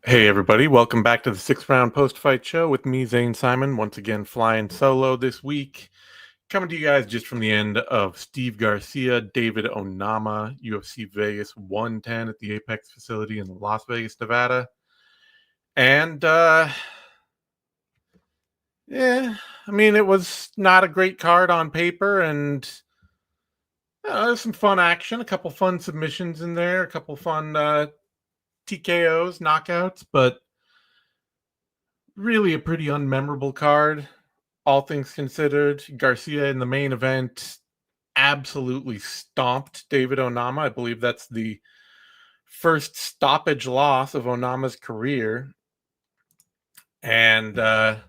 Hey everybody, welcome back to the 6th round post-fight show with me, Zane Simon, once again flying solo this week. Coming to you guys just from the end of Steve Garcia, David Onama, UFC Vegas 110 at the Apex facility in Las Vegas, Nevada. And yeah, I mean it was not a great card on paper, and there's some fun action, a couple fun submissions in there, a couple fun TKOs, knockouts, but really a pretty unmemorable card, all things considered. Garcia in the main event absolutely stomped David Onama. I believe that's the first stoppage loss of Onama's career. And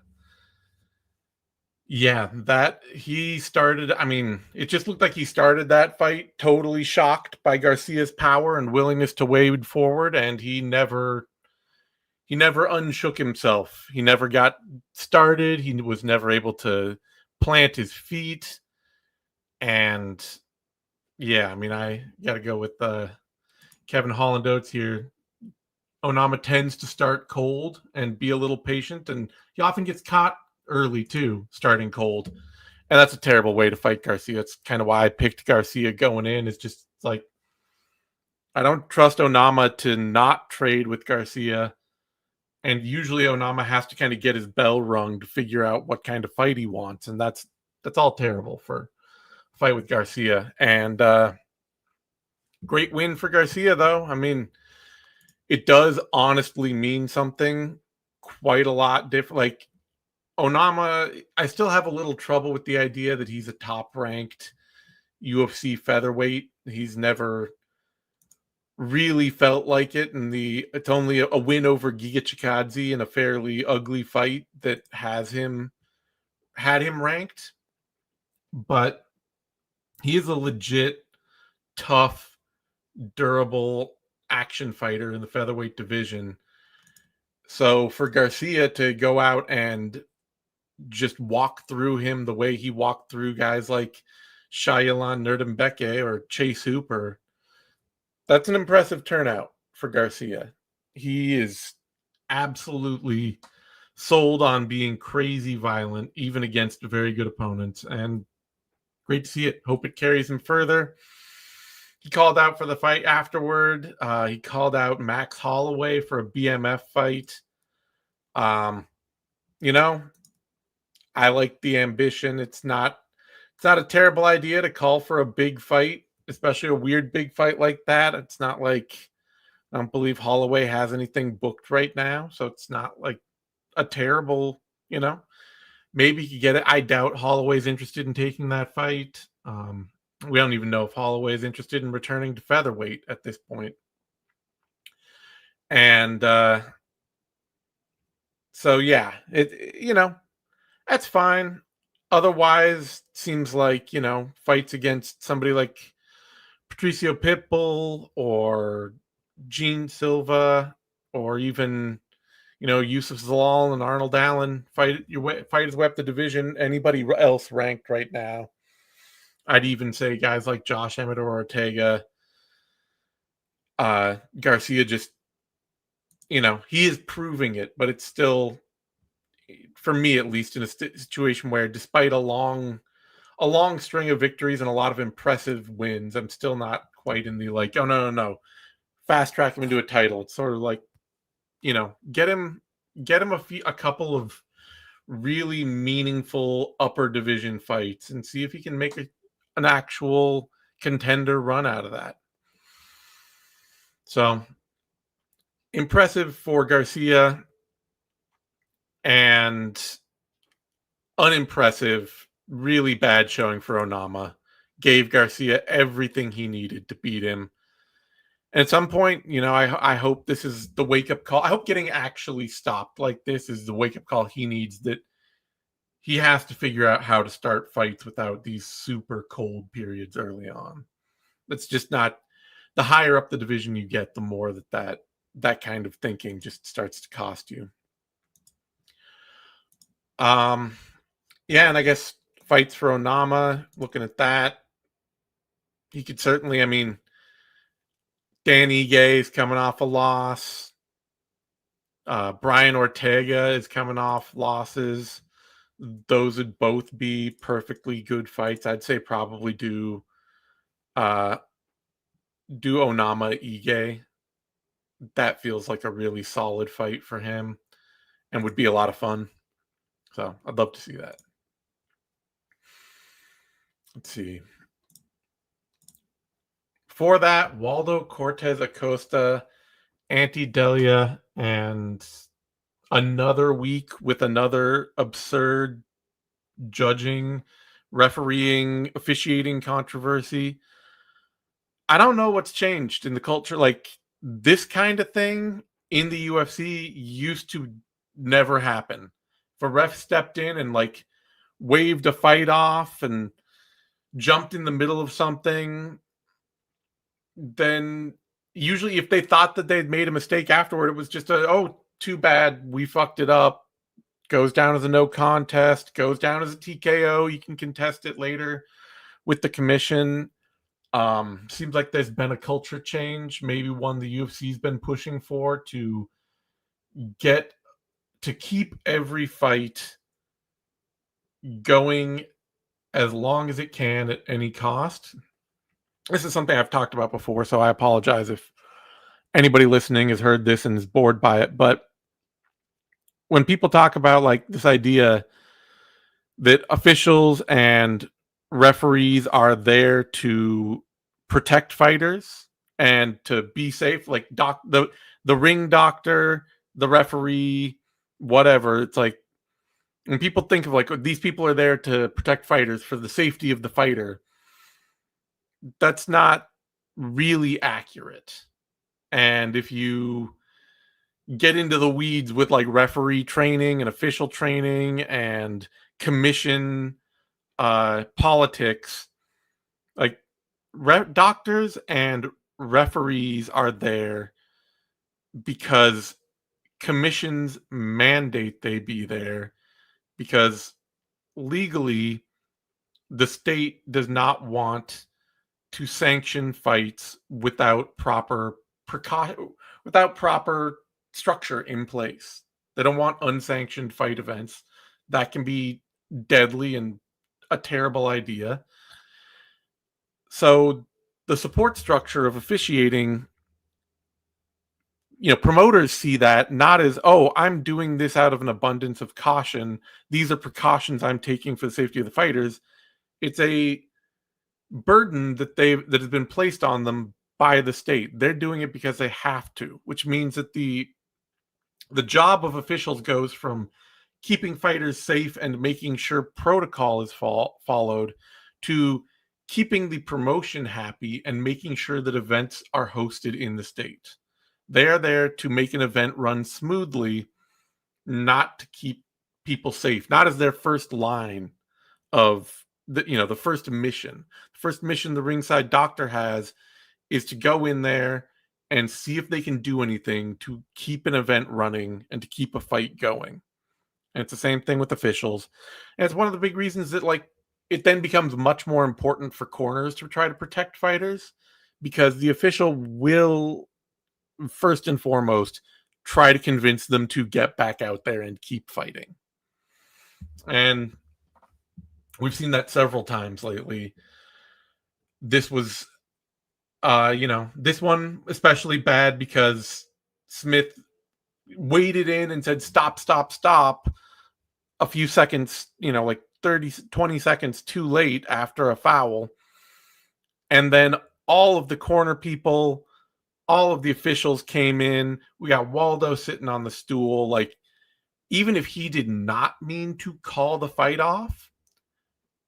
yeah, that he started, I mean, it just looked like he started that fight totally shocked by Garcia's power and willingness to wade forward, and he never unshook himself. He never got started. He was never able to plant his feet. And yeah, I mean, I got to go with Kevin Holland Oates here. Onama tends to start cold and be a little patient, and he often gets caught early too, starting cold. And that's a terrible way to fight Garcia. It's kind of why I picked Garcia going in. It's just like, I don't trust Onama to not trade with Garcia. And usually Onama has to kind of get his bell rung to figure out what kind of fight he wants. And that's all terrible for a fight with Garcia. And great win for Garcia, though. I mean, it does honestly mean something quite a lot different. Like Onama, I still have a little trouble with the idea that he's a top ranked UFC featherweight. He's never really felt like it, and it's only a win over Giga Chikadze in a fairly ugly fight that had him ranked. But he is a legit tough, durable action fighter in the featherweight division. So for Garcia to go out and just walk through him the way he walked through guys like Shayalan Nerdembeke or Chase Hooper, that's an impressive turnout for Garcia. He is absolutely sold on being crazy violent, even against very good opponents, and great to see it. Hope it carries him further. He called out for the fight afterward. He called out Max Holloway for a BMF fight. Um, you know, I like the ambition. It's not a terrible idea to call for a big fight, especially a weird big fight like that. It's not like, I don't believe Holloway has anything booked right now, so it's not like a terrible, maybe he could get it. I doubt Holloway's interested in taking that fight. We don't even know if Holloway is interested in returning to featherweight at this point. And so yeah, that's fine. Otherwise, seems like, fights against somebody like Patricio Pitbull or Gene Silva, or even, Yusuf Zalal and Arnold Allen, fighters who up the division. Anybody else ranked right now, I'd even say guys like Josh Emmett or Ortega. Garcia just, he is proving it, but it's still, for me at least, in a situation where, despite a long string of victories and a lot of impressive wins, I'm still not quite in the like, oh no, fast track him into a title. It's sort of like, get him a couple of really meaningful upper division fights and see if he can make an actual contender run out of that. So impressive for Garcia, and unimpressive, really bad showing for Onama. Gave Garcia everything he needed to beat him. And at some point, I hope this is the wake-up call. I hope getting actually stopped like this is the wake-up call he needs, that he has to figure out how to start fights without these super cold periods early on. That's just not, the higher up the division you get, the more that kind of thinking just starts to cost you. Yeah, and I guess fights for Onama, looking at that, he could certainly, I mean, Dan Ige is coming off a loss. Brian Ortega is coming off losses. Those would both be perfectly good fights. I'd say probably do Onama Ige. That feels like a really solid fight for him and would be a lot of fun. So I'd love to see that. Let's see. For that, Waldo Cortez Acosta, Ante Delia, and another week with another absurd judging, refereeing, officiating controversy. I don't know what's changed in the culture. Like, this kind of thing in the UFC used to never happen. If a ref stepped in and like waved a fight off and jumped in the middle of something, then usually if they thought that they'd made a mistake afterward, it was just oh, too bad, we fucked it up. Goes down as a no contest, goes down as a TKO. You can contest it later with the commission. Seems like there's been a culture change, maybe one the UFC's been pushing for, to keep every fight going as long as it can at any cost. This is something I've talked about before, so I apologize if anybody listening has heard this and is bored by it. But when people talk about like this idea that officials and referees are there to protect fighters and to be safe, like the ring doctor, the referee, whatever, it's like when people think of like these people are there to protect fighters for the safety of the fighter, that's not really accurate. And if you get into the weeds with like referee training and official training and commission politics, like doctors and referees are there because commissions mandate they be there, because legally the state does not want to sanction fights without proper structure in place. They don't want unsanctioned fight events. That can be deadly and a terrible idea. So the support structure of officiating, promoters see that not as, oh, I'm doing this out of an abundance of caution. These are precautions I'm taking for the safety of the fighters. It's a burden that has been placed on them by the state. They're doing it because they have to, which means that the job of officials goes from keeping fighters safe and making sure protocol is followed to keeping the promotion happy and making sure that events are hosted in the state. They are there to make an event run smoothly, not to keep people safe, not as their first line of the first mission. The first mission the ringside doctor has is to go in there and see if they can do anything to keep an event running and to keep a fight going. And it's the same thing with officials. And it's one of the big reasons that like it then becomes much more important for corners to try to protect fighters, because the official will first and foremost try to convince them to get back out there and keep fighting. And we've seen that several times lately. This was this one especially bad because Smith waded in and said stop, stop, stop a few seconds, like 20 seconds too late after a foul. And then all of the corner people, all of the officials came in. We got Waldo sitting on the stool. Like, even if he did not mean to call the fight off,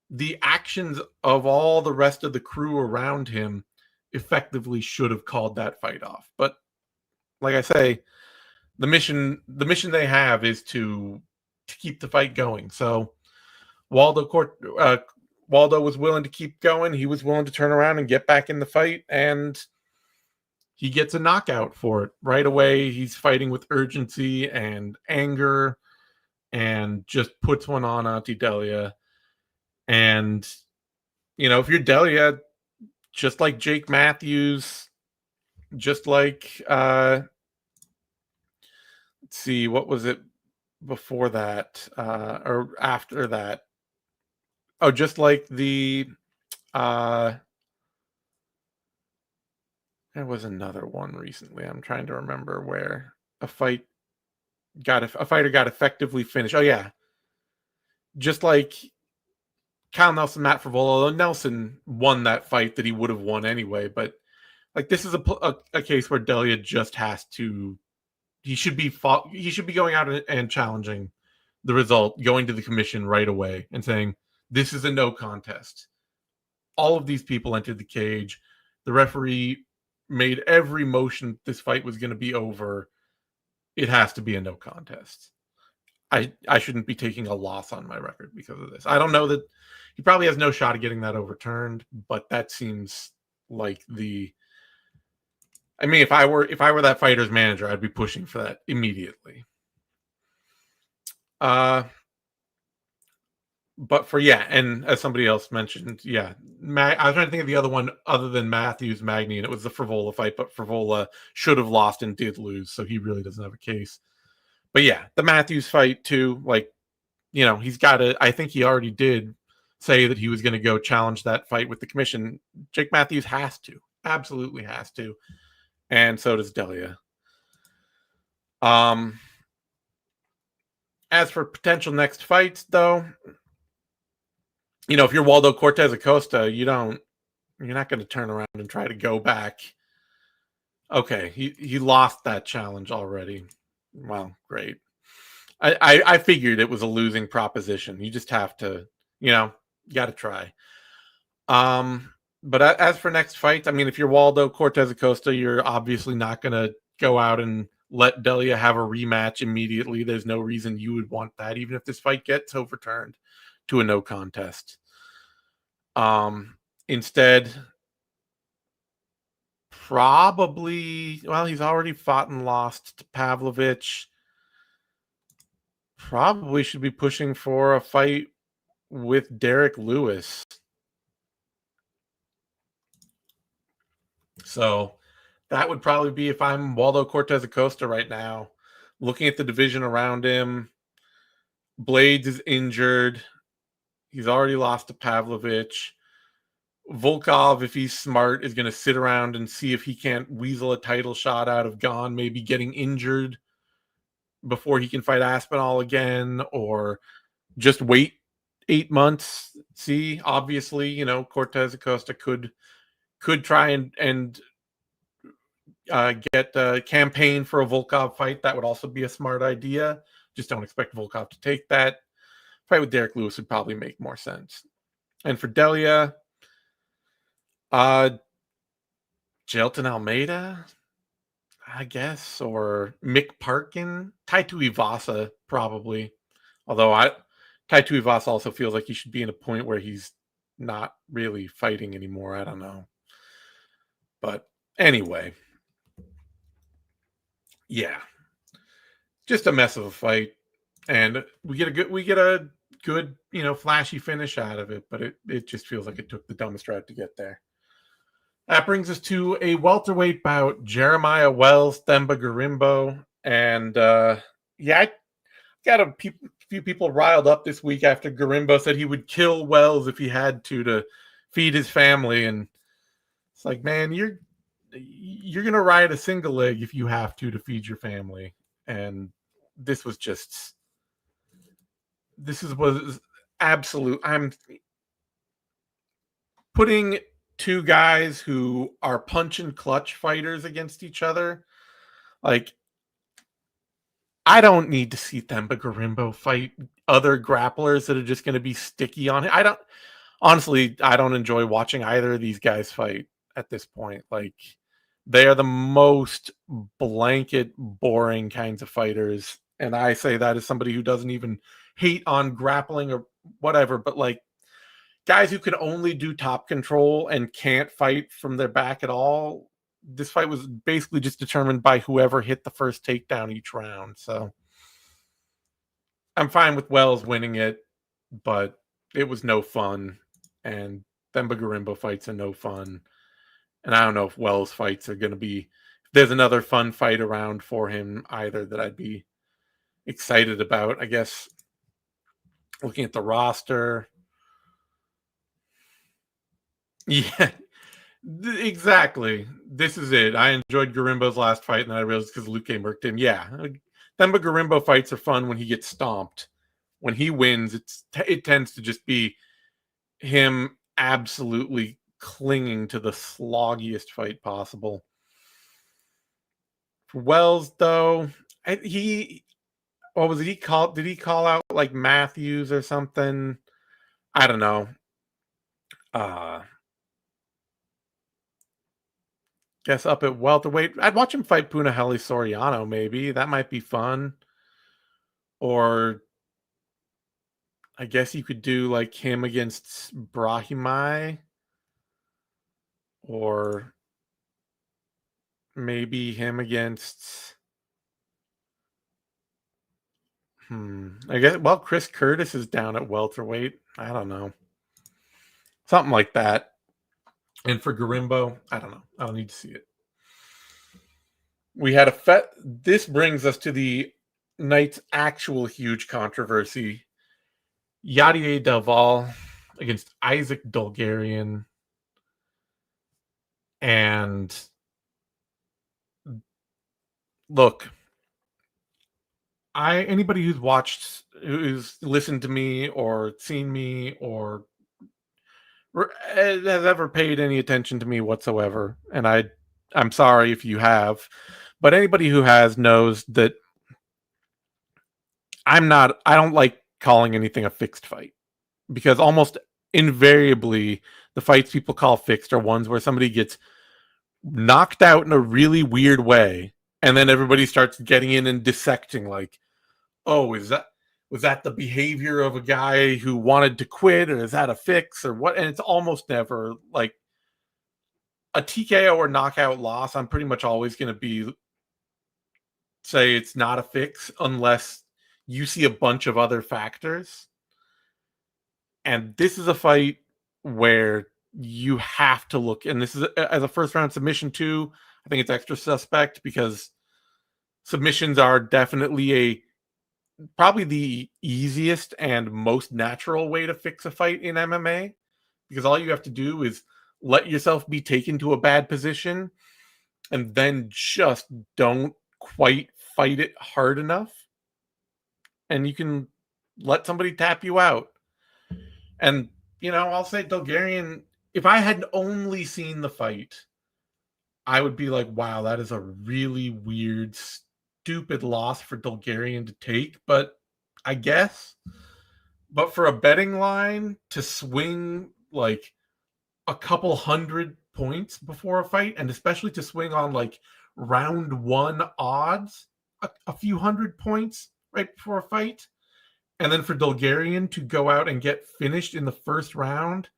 the actions of all the rest of the crew around him effectively should have called that fight off. But like I say, the mission they have is to keep the fight going. So Waldo was willing to keep going. He was willing to turn around and get back in the fight, and he gets a knockout for it right away. He's fighting with urgency and anger and just puts one on Ante Delia. And, if you're Delia, just like Jake Matthews, just like, let's see, what was it before that, or after that? Oh, just like uh there was another one recently. I'm trying to remember where a fighter got effectively finished. Oh yeah, just like Kyle Nelson, Matt Frevola. Although Nelson won that fight that he would have won anyway, but like this is a case where Delia just has to. He should be he should be going out and challenging the result, going to the commission right away and saying this is a no contest. All of these people entered the cage. The referee made every motion this fight was going to be over. It has to be a no contest. I shouldn't be taking a loss on my record because of this. I don't know that he probably has no shot of getting that overturned, but that seems like the. I mean, if I were that fighter's manager, I'd be pushing for that immediately. But for and as somebody else mentioned, I was trying to think of the other one other than Matthews Magny, and it was the Frevola fight, but Frevola should have lost and did lose, so he really doesn't have a case. But the Matthews fight too, like, he's got to. I think he already did say that he was going to go challenge that fight with the commission. Jake Matthews has to, absolutely has to, and so does Delia. As for potential next fights, though, if you're Waldo Cortez Acosta, you're not going to turn around and try to go back. Okay, he lost that challenge already. Well, great. I figured it was a losing proposition. You just have to, you got to try. But as for next fights, I mean, if you're Waldo Cortez Acosta, you're obviously not going to go out and let Delia have a rematch immediately. There's no reason you would want that, even if this fight gets overturned to a no contest. Instead, probably, he's already fought and lost to Pavlovich. Probably should be pushing for a fight with Derek Lewis. So that would probably be, if I'm Waldo Cortez Acosta right now, looking at the division around him. Blades is injured. He's already lost to Pavlovich. Volkov, if he's smart, is going to sit around and see if he can't weasel a title shot out of Gane, maybe getting injured before he can fight Aspinall again, or just wait 8 months. See, obviously, Cortez Acosta could try and get a campaign for a Volkov fight. That would also be a smart idea. Just don't expect Volkov to take that. Fight with Derek Lewis would probably make more sense. And for Delia, Jelton Almeida, I guess, or Mick Parkin, Tai Tuivasa probably. Although Tai Tuivasa also feels like he should be in a point where he's not really fighting anymore. I don't know. But anyway, just a mess of a fight, and we get a good flashy finish out of it, but it just feels like it took the dumbest route to get there. That brings us to a welterweight bout: Jeremiah Wells, Themba Gorimbo, and I got a few people riled up this week after Gorimbo said he would kill Wells if he had to feed his family, and it's like, man, you're gonna ride a single leg if you have to feed your family, and this was absolute. I'm putting two guys who are punch and clutch fighters against each other. Like, I don't need to see Themba Gorimbo fight other grapplers that are just going to be sticky on it. I don't enjoy watching either of these guys fight at this point. Like, they are the most blanket, boring kinds of fighters. And I say that as somebody who doesn't even hate on grappling or whatever, but like, guys who can only do top control and can't fight from their back at all. This fight was basically just determined by whoever hit the first takedown each round. So I'm fine with Wells winning it, but it was no fun. And Themba Gorimbo fights are no fun. And I don't know if Wells fights are going to be, if there's another fun fight around for him either that I'd be excited about. I guess looking at the roster. Yeah, exactly. This is it. I enjoyed Gorimbo's last fight, and then I realized because Luke murked him. Yeah, them but Gorimbo fights are fun when he gets stomped. When he wins, it tends to just be him absolutely clinging to the sloggiest fight possible. For Wells, though, what was it? Did he call out like Matthews or something? I don't know. Guess up at welterweight, I'd watch him fight Punahele Soriano. Maybe that might be fun. Or I guess you could do like him against Brahimai, or maybe him against. I guess. Well, Chris Curtis is down at welterweight. I don't know. Something like that. And for Gorimbo, I don't know. I don't need to see it. We had this brings us to the night's actual huge controversy. Yadier Dval against Isaac Dulgarian. And look, anybody who's listened to me or seen me or has ever paid any attention to me whatsoever, and I'm sorry if you have, but anybody who has knows that I don't like calling anything a fixed fight, because almost invariably the fights people call fixed are ones where somebody gets knocked out in a really weird way, and then everybody starts getting in and dissecting like, oh, was that the behavior of a guy who wanted to quit, or is that a fix, or what? And it's almost never like a TKO or knockout loss. I'm pretty much always going to say it's not a fix unless you see a bunch of other factors. And this is a fight where you have to look, and this is as a first round submission too. I think it's extra suspect because submissions are definitely probably the easiest and most natural way to fix a fight in MMA, because all you have to do is let yourself be taken to a bad position and then just don't quite fight it hard enough, and you can let somebody tap you out. And I'll say Dulgarian, if I had only seen the fight, I would be like, wow, that is a really weird, stupid loss for Dulgarian to take, but I guess. But for a betting line to swing like a couple hundred points before a fight, and especially to swing on like round one odds, a few hundred points right before a fight, and then for Dulgarian to go out and get finished in the first round.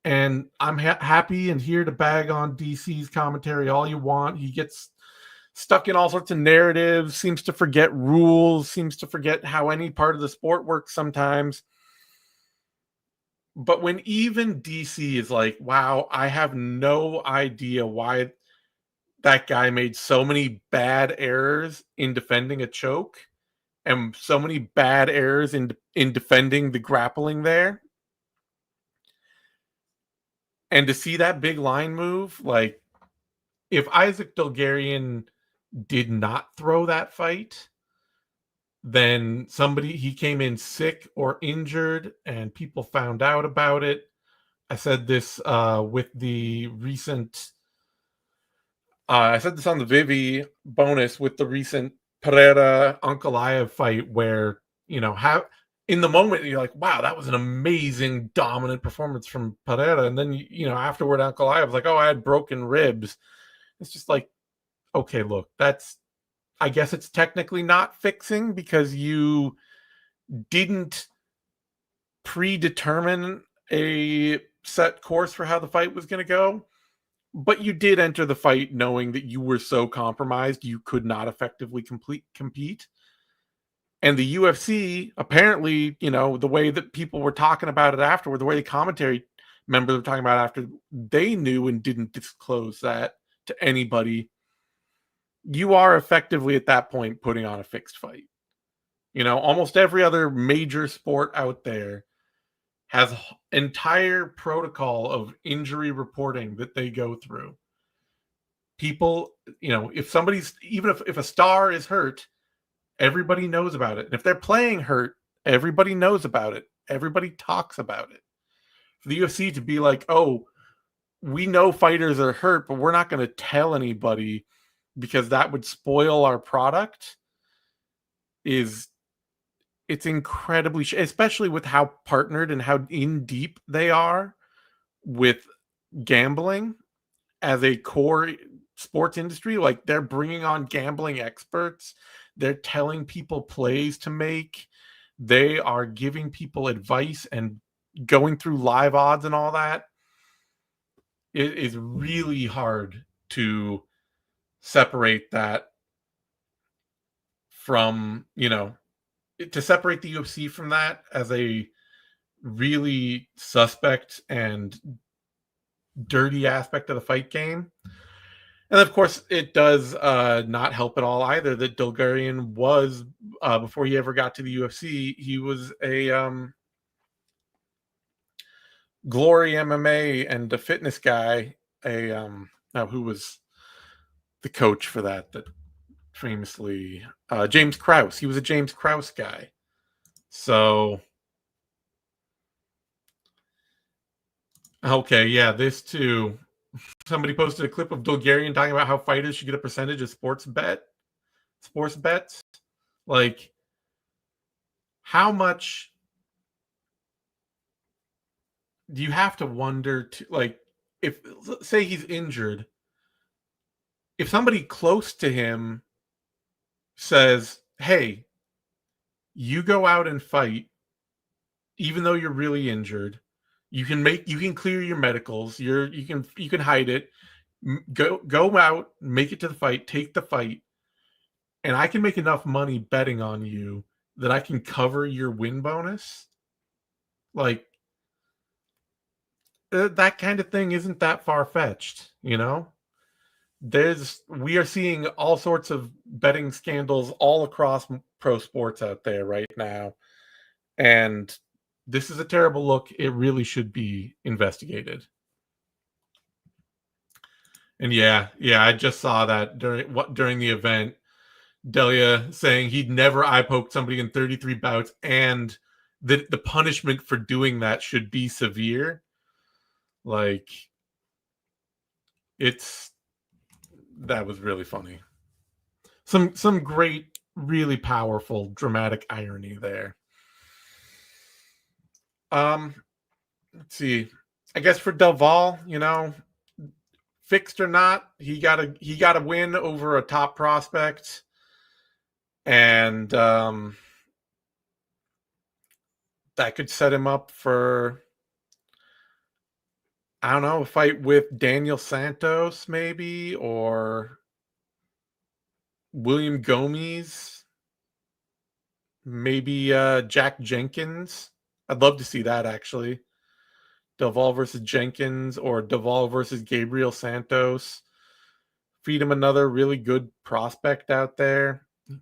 And I'm happy and here to bag on DC's commentary all you want. He gets stuck in all sorts of narratives, seems to forget rules, seems to forget how any part of the sport works sometimes. But when even DC is like, wow, I have no idea why that guy made so many bad errors in defending a choke and so many bad errors in defending the grappling there. And to see that big line move, like if Isaac Dulgarian did not throw that fight, then he came in sick or injured and people found out about it. I said this with the recent I said this on the Vivi bonus with the recent Pereira Ankalaev fight, where in the moment you're like, wow, that was an amazing dominant performance from Pereira, and then afterward Ankalaev was like, oh, I had broken ribs. It's just like, okay, look, I guess it's technically not fixing because you didn't predetermine a set course for how the fight was going to go, but you did enter the fight knowing that you were so compromised you could not effectively compete. And the UFC, apparently, the way that people were talking about it afterward, the way the commentary members were talking about it after, they knew and didn't disclose that to anybody. You are effectively at that point putting on a fixed fight. You know, almost every other major sport out there has entire protocol of injury reporting that they go through. People, you know, if somebody's, even if a star is hurt, everybody knows about it. And if they're playing hurt, everybody knows about it. Everybody talks about it. For the UFC to be like, oh, we know fighters are hurt, but we're not going to tell anybody because that would spoil our product, is it's incredibly, especially with how partnered and how in deep they are with gambling as a core sports industry. Like, they're bringing on gambling experts, they're telling people plays to make, they are giving people advice and going through live odds and all that. It is really hard to separate that from, you know, to separate the UFC from that as a really suspect and dirty aspect of the fight game. And of course, it does not help at all either that Dulgarian was, before he ever got to the UFC, he was a Glory MMA and a fitness guy, now who was the coach for that famously, James Krause. He was a James Krause guy. So, okay, yeah, this too. Somebody posted a clip of Dulgarian talking about how fighters should get a percentage of sports bets. Like, how much do you have to wonder to, like, if, say he's injured, if somebody close to him says, hey, you go out and fight, even though you're really injured, you can clear your medicals, you can hide it, go out, make it to the fight, take the fight, and I can make enough money betting on you that I can cover your win bonus. Like, that kind of thing isn't that far-fetched, you know? We are seeing all sorts of betting scandals all across pro sports out there right now, and this is a terrible look. It really should be investigated. And yeah, I just saw that during the event, Delia saying he'd never eye poked somebody in 33 bouts, and that the punishment for doing that should be severe. Like, that was really funny. Some great, really powerful, dramatic irony there. Let's see. I guess for Dval, you know, fixed or not, he got a win over a top prospect, and that could set him up for, I don't know, a fight with Daniel Santos maybe, or William Gomes, maybe Jack Jenkins. I'd love to see that, actually. Dval versus Jenkins, or Dval versus Gabriel Santos. Feed him another really good prospect out there. I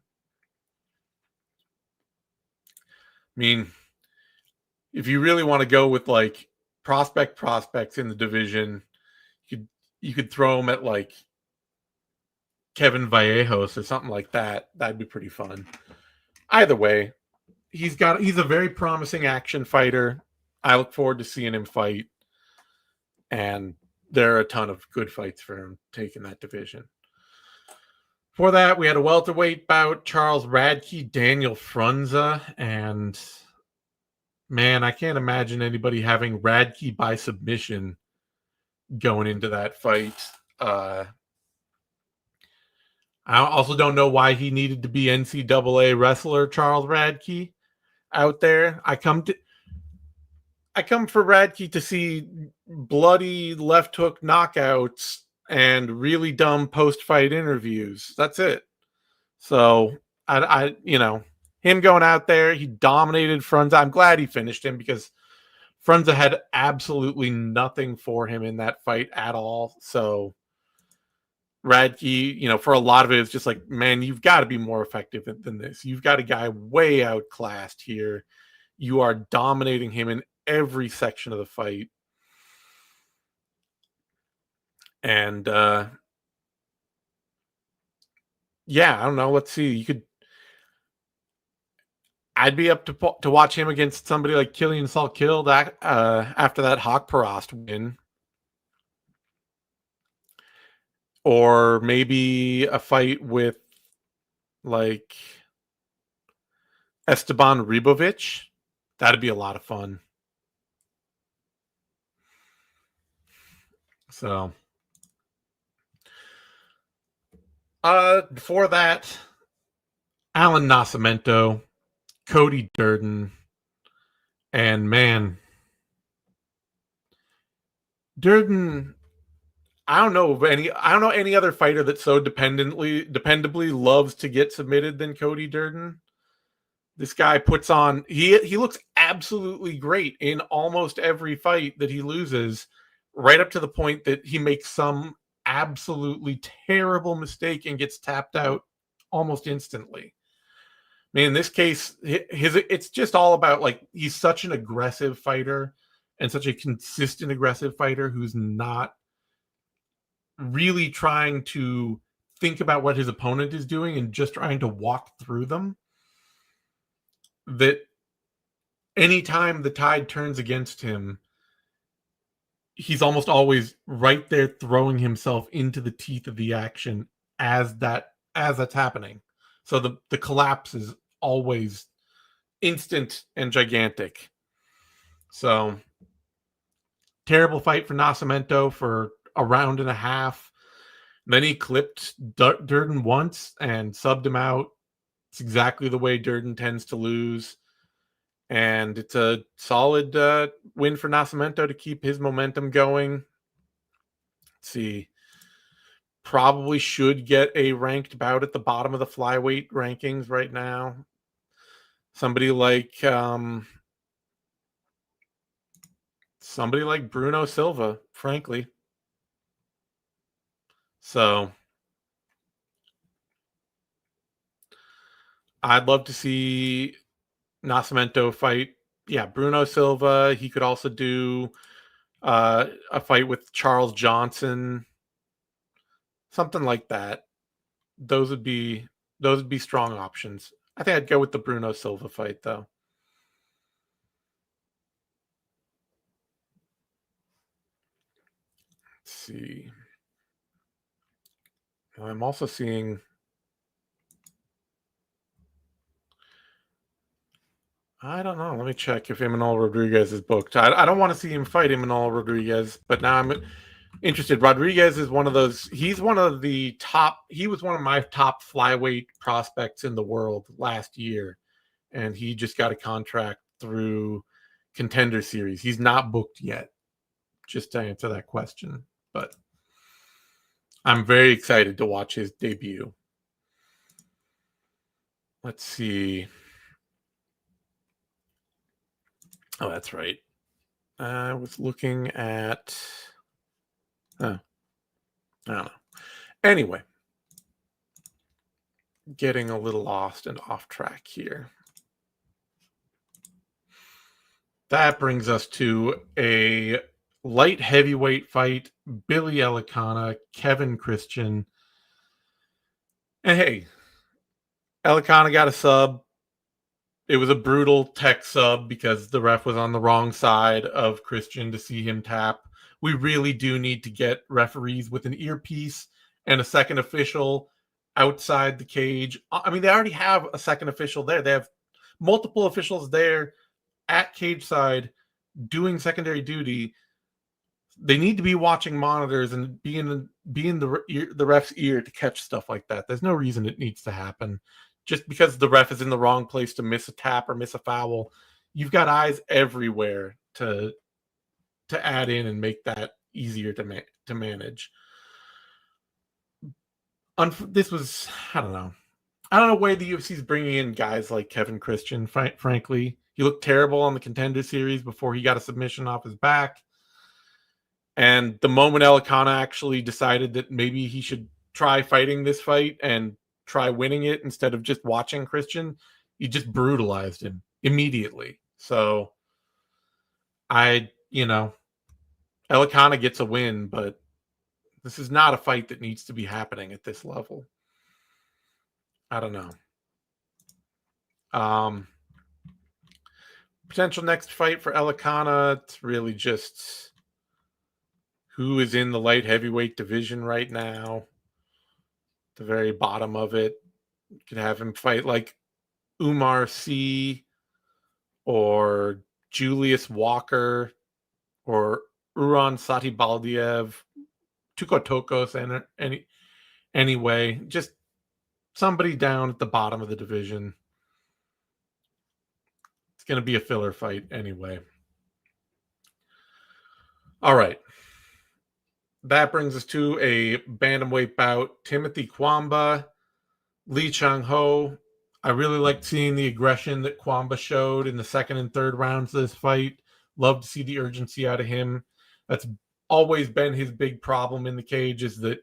mean, if you really want to go with like prospects in the division, you could throw him at like Kevin Vallejos or something like that. That'd be pretty fun. Either way, he's a very promising action fighter. I look forward to seeing him fight, and there are a ton of good fights for him taking that division. For that, we had a welterweight bout, Charles Radkkey, Daniel Frunza, and man, I can't imagine anybody having Radkkey by submission going into that fight. I also don't know why he needed to be NCAA wrestler Charles Radkkey out there. I come for Radkkey to see bloody left hook knockouts and really dumb post-fight interviews. That's it. So I you know, him going out there, he dominated Frunza. I'm glad he finished him, because Frunza had absolutely nothing for him in that fight at all. So Radkkey, for a lot of it, it's just like, man, you've got to be more effective than this. You've got a guy way outclassed here. You are dominating him in every section of the fight. And yeah, I don't know. Let's see. I'd be up to watch him against somebody like Killian Salkill after that Haqparast win. Or maybe a fight with like Esteban Ribovic. That'd be a lot of fun. So before that, Alan Nasimento, Cody Durden, and man, Durden, I don't know any other fighter that so dependably loves to get submitted than Cody Durden. This guy puts on he looks absolutely great in almost every fight that he loses, right up to the point that he makes some absolutely terrible mistake and gets tapped out almost instantly. I mean, in this case, it's just all about, like, he's such an aggressive fighter and such a consistent aggressive fighter who's not really trying to think about what his opponent is doing and just trying to walk through them, that anytime the tide turns against him, he's almost always right there throwing himself into the teeth of the action as that's happening. So the collapse is always instant and gigantic. So terrible fight for Nasimento for a round and a half. Then he clipped Durden once and subbed him out. It's exactly the way Durden tends to lose. And it's a solid win for Nasimento to keep his momentum going. Let's see. Probably should get a ranked bout at the bottom of the flyweight rankings right now. Somebody like Bruno Silva, frankly. So I'd love to see Nasimento fight. Yeah, Bruno Silva. He could also do a fight with Charles Johnson. Something like that. Those would be strong options. I think I'd go with the Bruno Silva fight, though. Let's see. I'm also seeing. I don't know. Let me check if Imanol Rodriguez is booked. I don't want to see him fight Imanol Rodriguez, but now I'm interested. Rodriguez is one of those. He's one of the top. He was one of my top flyweight prospects in the world last year, and he just got a contract through Contender Series. He's not booked yet, just to answer that question. But I'm very excited to watch his debut. Let's see. Oh, that's right. I was looking at. I don't know. Anyway, getting a little lost and off track here. That brings us to a light heavyweight fight. Billy Elicana, Kevin Christian. And hey, Elicana got a sub. It was a brutal tech sub because the ref was on the wrong side of Christian to see him tap. We really do need to get referees with an earpiece and a second official outside the cage. I mean, they already have a second official there. They have multiple officials there at cage side doing secondary duty. They need to be watching monitors and be in the ref's ear to catch stuff like that. There's no reason it needs to happen. Just because the ref is in the wrong place to miss a tap or miss a foul, you've got eyes everywhere to add in and make that easier to manage. This was, I don't know why the UFC is bringing in guys like Kevin Christian. Frankly, he looked terrible on the Contender Series before he got a submission off his back. And the moment Elicana actually decided that maybe he should try fighting this fight and try winning it instead of just watching Christian, you just brutalized him immediately. So Elikana gets a win, but this is not a fight that needs to be happening at this level. I don't know. Potential next fight for Elikana, it's really just who is in the light heavyweight division right now. The very bottom of it. You could have him fight like Umar C or Julius Walker or Uran Satibaldiev, Tukotokos, and anyway, just somebody down at the bottom of the division. It's going to be a filler fight anyway. All right. That brings us to a bantamweight bout. Timothy Kwamba, Lee Chang-ho. I really liked seeing the aggression that Kwamba showed in the second and third rounds of this fight. Love to see the urgency out of him. That's always been his big problem in the cage, is that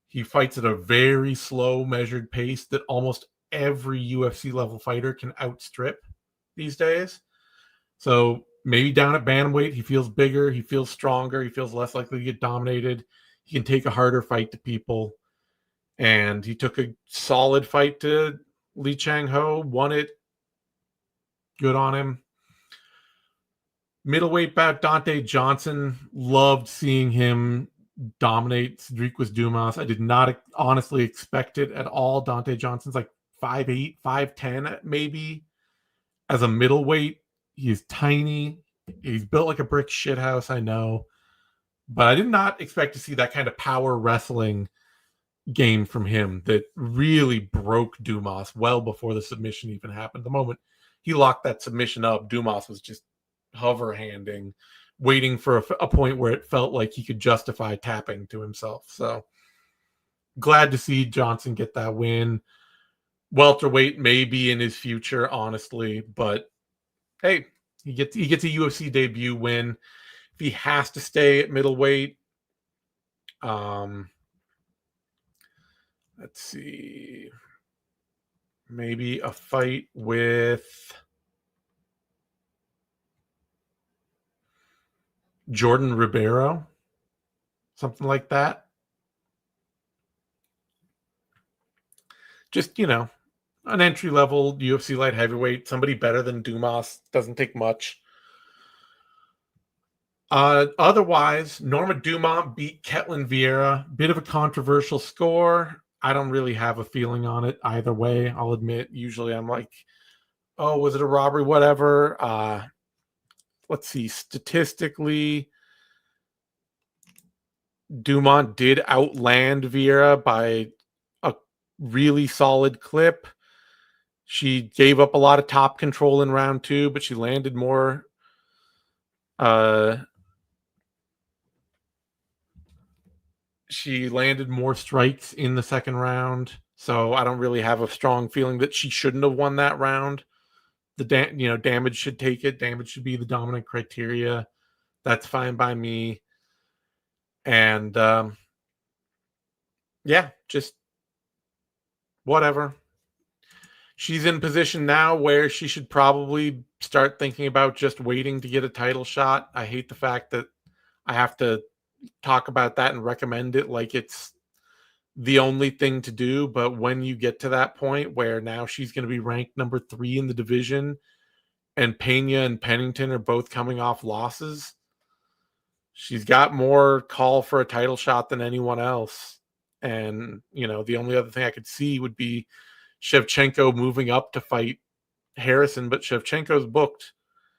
he fights at a very slow, measured pace that almost every UFC level fighter can outstrip these days. So maybe down at bantamweight, he feels bigger, he feels stronger, he feels less likely to get dominated. He can take a harder fight to people. And he took a solid fight to Lee Chang-ho, won it. Good on him. Middleweight bout, Dante Johnson. Loved seeing him dominate Cedric Dumas. I did not honestly expect it at all. Dante Johnson's like 5'8", 5'10", maybe. As a middleweight, he's tiny. He's built like a brick shithouse, I know. But I did not expect to see that kind of power wrestling game from him that really broke Dumas well before the submission even happened. The moment he locked that submission up, Dumas was just hover-handing, waiting for a point where it felt like he could justify tapping to himself. So glad to see Johnson get that win. Welterweight may be in his future, honestly, but hey, he gets a UFC debut win. If he has to stay at middleweight, let's see, maybe a fight with Jordan Ribeiro, something like that. Just, an entry-level UFC light heavyweight, somebody better than Dumas, doesn't take much. Otherwise, Norma Dumont beat Ketlin Vieira. Bit of a controversial score. I don't really have a feeling on it either way. I'll admit, usually I'm like, oh, was it a robbery? Whatever. Let's see. Statistically, Dumont did outland Vieira by a really solid clip. She gave up a lot of top control in round 2, but she landed more strikes in the second round. So I don't really have a strong feeling that she shouldn't have won that round. The damage should take it. Damage should be the dominant criteria. That's fine by me. And just whatever. She's in position now where she should probably start thinking about just waiting to get a title shot. I hate the fact that I have to talk about that and recommend it like it's the only thing to do. But when you get to that point where now she's going to be ranked number 3 in the division and Pena and Pennington are both coming off losses, she's got more call for a title shot than anyone else. And, the only other thing I could see would be Shevchenko moving up to fight Harrison, but Shevchenko's booked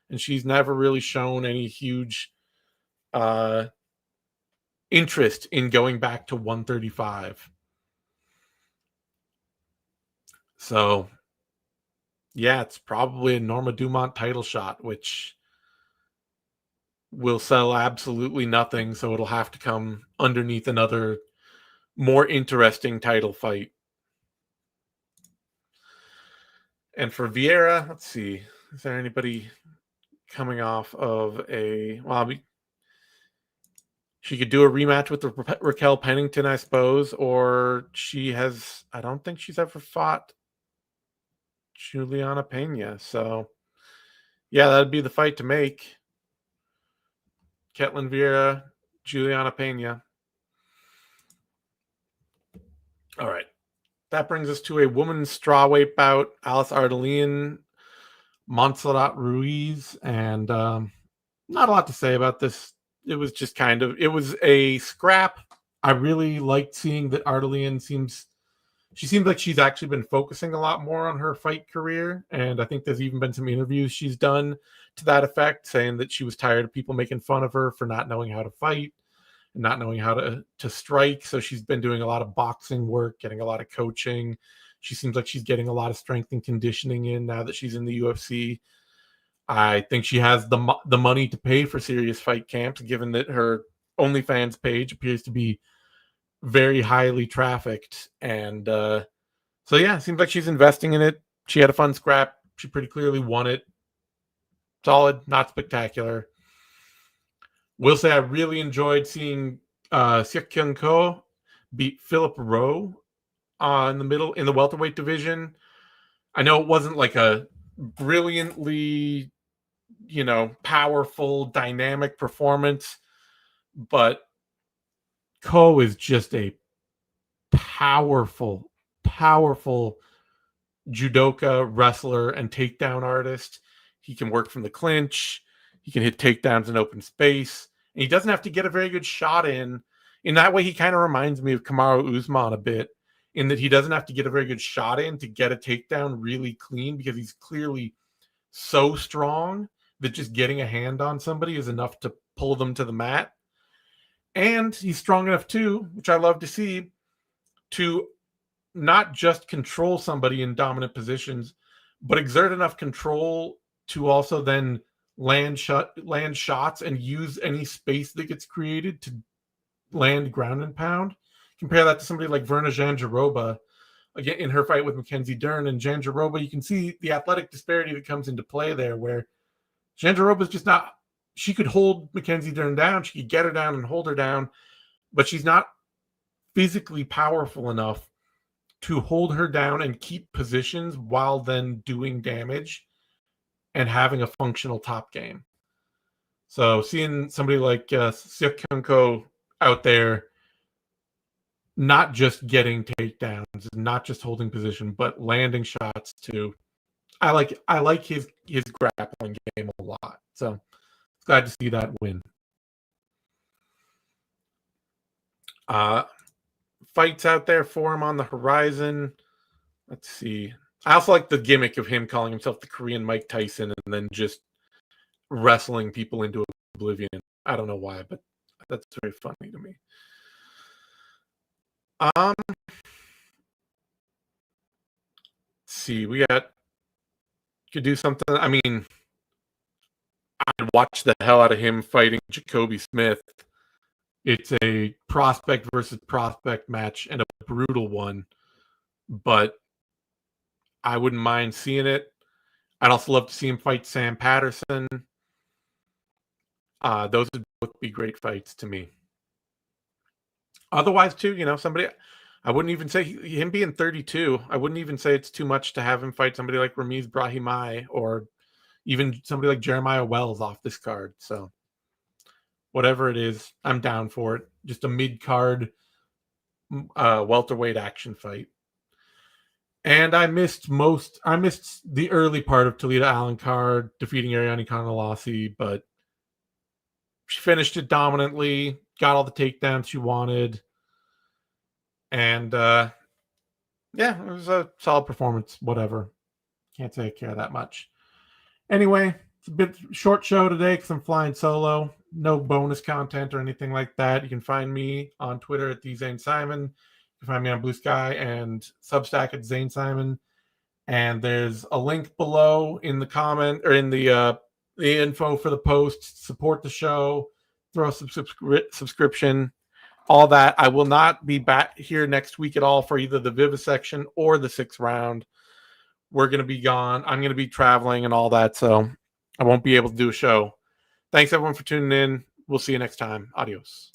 and she's never really shown any huge interest in going back to 135. So, yeah, it's probably a Norma Dumont title shot, which will sell absolutely nothing. So it'll have to come underneath another more interesting title fight. And for Vieira, let's see, is there anybody coming off of She could do a rematch with Raquel Pennington, I suppose, or I don't think she's ever fought Juliana Pena. So, yeah, that'd be the fight to make. Ketlin Vieira, Juliana Pena. All right. That brings us to a women's strawweight bout. Alice Ardalian, Montserrat Ruiz, and not a lot to say about this. It was just it was a scrap. I really liked seeing that Ardalian seems like she's actually been focusing a lot more on her fight career. And I think there's even been some interviews she's done to that effect, saying that she was tired of people making fun of her for not knowing how to fight and not knowing how to strike. So she's been doing a lot of boxing work, getting a lot of coaching. She seems like she's getting a lot of strength and conditioning in now that she's in the UFC. I think she has the money to pay for serious fight camps, given that her OnlyFans page appears to be very highly trafficked. And so, yeah, it seems like she's investing in it. She had a fun scrap. She pretty clearly won it. Solid, not spectacular. Will say I really enjoyed seeing Seok Kyung Ko beat Philip Rowe in the welterweight division. I know it wasn't like a brilliantly, powerful, dynamic performance, but Ko is just a powerful judoka, wrestler, and takedown artist. He can work from the clinch. He can hit takedowns in open space. And he doesn't have to get a very good shot in. In that way, he kind of reminds me of Kamaru Usman a bit, in that he doesn't have to get a very good shot in to get a takedown really clean, because he's clearly so strong that just getting a hand on somebody is enough to pull them to the mat. And he's strong enough too, which I love to see, to not just control somebody in dominant positions, but exert enough control to also then land shots and use any space that gets created to land ground and pound. Compare that to somebody like Verna Jandiroba, again, in her fight with Mackenzie Dern. And Jandiroba, you can see the athletic disparity that comes into play there, where Jandiroba's just not, she could hold Mackenzie Dern down, she could get her down and hold her down, but she's not physically powerful enough to hold her down and keep positions while then doing damage and having a functional top game. So seeing somebody like Seok Kyung Ko out there, not just getting takedowns, not just holding position, but landing shots too. I like his grappling game a lot. So glad to see that win. Fights out there for him on the horizon. Let's see. I also like the gimmick of him calling himself the Korean Mike Tyson and then just wrestling people into oblivion. I don't know why, but that's very funny to me. Let's see. Could do something. I mean, I'd watch the hell out of him fighting Jacoby Smith. It's a prospect versus prospect match and a brutal one, but I wouldn't mind seeing it. I'd also love to see him fight Sam Patterson. Those would both be great fights to me. Otherwise, too, somebody, I wouldn't even say him being 32, I wouldn't even say it's too much to have him fight somebody like Ramiz Brahimaj or even somebody like Jeremiah Wells off this card. So whatever it is, I'm down for it. Just a mid-card welterweight action fight. And I missed the early part of Toledo Allen card, defeating Ariane Kanalasi, but she finished it dominantly, got all the takedowns she wanted. And yeah, it was a solid performance, whatever. Can't say I care that much. Anyway, it's a bit short show today because I'm flying solo. No bonus content or anything like that. You can find me on Twitter at Zane Simon. You can find me on Blue Sky and Substack at Zane Simon. And there's a link below in the comment or in the info for the post. Support the show. Throw a subscription. All that. I will not be back here next week at all for either the vivisection or the 6th round. We're going to be gone. I'm going to be traveling and all that, so I won't be able to do a show. Thanks, everyone, for tuning in. We'll see you next time. Adios.